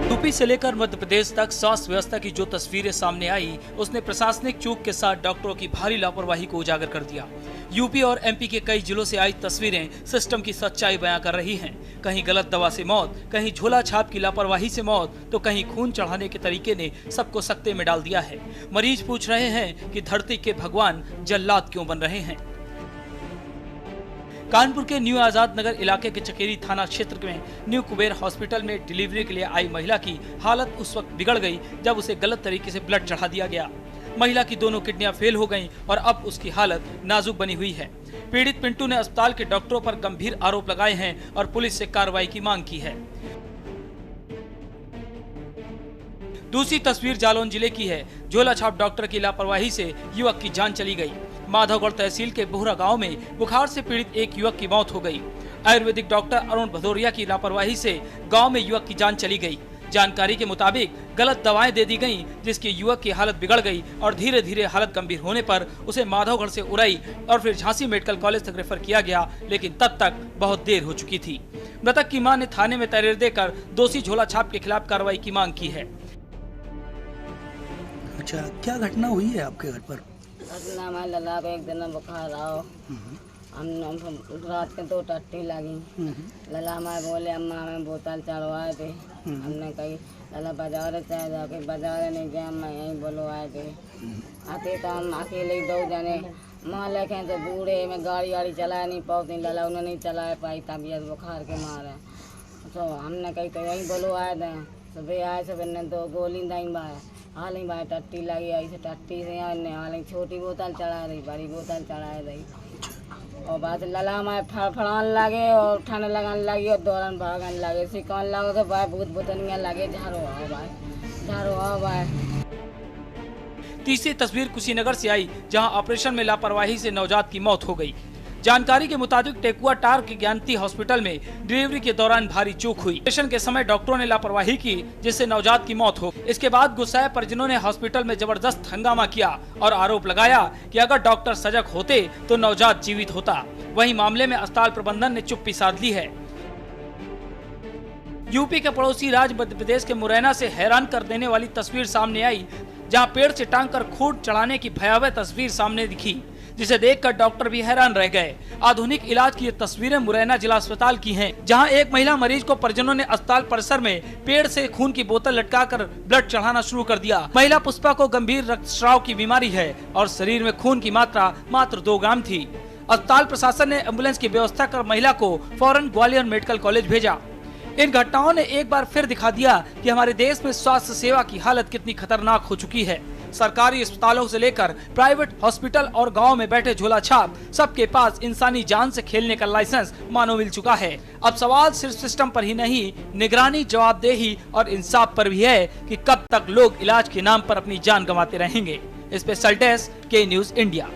UP से लेकर मध्य प्रदेश तक स्वास्थ्य व्यवस्था की जो तस्वीरें सामने आई, उसने प्रशासनिक चूक के साथ डॉक्टरों की भारी लापरवाही को उजागर कर दिया। यूपी और एमपी के कई जिलों से आई तस्वीरें सिस्टम की सच्चाई बयां कर रही हैं। कहीं गलत दवा से मौत, कहीं झोला छाप की लापरवाही से मौत, तो कहीं खून चढ़ाने के तरीके ने सबको सकते में डाल दिया है। मरीज पूछ रहे हैं कि धरती के भगवान जल्लाद क्यों बन रहे हैं। कानपुर के न्यू आजाद नगर इलाके के चकेरी थाना क्षेत्र में न्यू कुबेर हॉस्पिटल में डिलीवरी के लिए आई महिला की हालत उस वक्त बिगड़ गई जब उसे गलत तरीके से ब्लड चढ़ा दिया गया। महिला की दोनों किडनियां फेल हो गईं और अब उसकी हालत नाजुक बनी हुई है। पीड़ित पिंटू ने अस्पताल के डॉक्टरों पर गंभीर आरोप लगाए हैं और पुलिस से कार्रवाई की मांग की है। दूसरी तस्वीर जालौन जिले की है। झोला छाप डॉक्टर की लापरवाही से युवक की जान चली गई। माधवगढ़ तहसील के बोहरा गांव में बुखार से पीड़ित एक युवक की मौत हो गई। आयुर्वेदिक डॉक्टर अरुण भदौरिया की लापरवाही से गांव में युवक की जान चली गई। जानकारी के मुताबिक गलत दवाएं दे दी गईं, जिसकी युवक की हालत बिगड़ गई और धीरे धीरे हालत गंभीर होने पर उसे माधवगढ़ से उरई और फिर झांसी मेडिकल कॉलेज तक रेफर किया गया, लेकिन तब तक बहुत देर हो चुकी थी। मृतक की मां ने थाने में तहरीर देकर दोषी झोला छाप के खिलाफ कार्रवाई की मांग की है। अच्छा, क्या घटना हुई है आपके घर पर? हमारे लला को एक दिन बुखार आओ, हम रात के 2 टट्टी लगी। लला हमारे बोले अम्मा हमें बोतल चढ़वाए थे। हमने कही लला बाजार चाहे जाके बाजार नहीं गए, अम्मा यहीं बुलवाए थे। आते तो हम अकेले 2 जने माँ लेके तो बूढ़े में गाड़ी चला नहीं पाती। लला उन्हें नहीं चला पाई तबीयत बुखार के मारे, तो हमने कही तो यहीं बुलवाए थे। सुबह आए, सुबह ने 2 गोली दही बाय हाल ही भाई टट्टी लगी आई से टट्टी से हाल ही छोटी बोतल चढ़ा रही, बड़ी बोतल चढ़ा रही और बाद लला मैं फड़फड़ाने लगे और ठाने लगाने लगी और दौड़न भागने लगे। सिकाने लगे तो भाई भूत भूतनिया लगे झाड़ो आओ भाई, झाड़ो आओ भाई। तीसरी तस्वीर कुशीनगर से आई, जहां ऑपरेशन में लापरवाही से नवजात की मौत हो गई। जानकारी के मुताबिक टेकुआ टार के ज्ञानती हॉस्पिटल में डिलीवरी के दौरान भारी चूक हुई। ऑपरेशन के समय डॉक्टरों ने लापरवाही की, जिससे नवजात की मौत हो। इसके बाद गुस्साए परिजनों ने हॉस्पिटल में जबरदस्त हंगामा किया और आरोप लगाया कि अगर डॉक्टर सजग होते तो नवजात जीवित होता। वहीं मामले में अस्पताल प्रबंधन ने चुप्पी साध ली है। यूपी के पड़ोसी राज्य मध्य प्रदेश के मुरैना से हैरान कर देने वाली तस्वीर सामने आई, जहां पेड़ से टांगकर खून चढ़ाने की भयावह तस्वीर सामने दिखी, जिसे देखकर डॉक्टर भी हैरान रह गए। आधुनिक इलाज की ये तस्वीरें मुरैना जिला अस्पताल की हैं, जहां एक महिला मरीज को परिजनों ने अस्पताल परिसर में पेड़ से खून की बोतल लटकाकर ब्लड चढ़ाना शुरू कर दिया। महिला पुष्पा को गंभीर रक्तस्राव की बीमारी है और शरीर में खून की मात्रा मात्र 2 ग्राम थी। अस्पताल प्रशासन ने एम्बुलेंस की व्यवस्था कर महिला को फौरन ग्वालियर मेडिकल कॉलेज भेजा। इन घटनाओं ने एक बार फिर दिखा दिया कि हमारे देश में स्वास्थ्य सेवा की हालत कितनी खतरनाक हो चुकी है। सरकारी अस्पतालों से लेकर प्राइवेट हॉस्पिटल और गांव में बैठे झोला छाप सबके पास इंसानी जान से खेलने का लाइसेंस मानो मिल चुका है। अब सवाल सिर्फ सिस्टम पर ही नहीं, निगरानी, जवाबदेही और इंसाफ पर भी है कि कब तक लोग इलाज के नाम पर अपनी जान गंवाते रहेंगे। स्पेशल डेस्क के न्यूज़ इंडिया।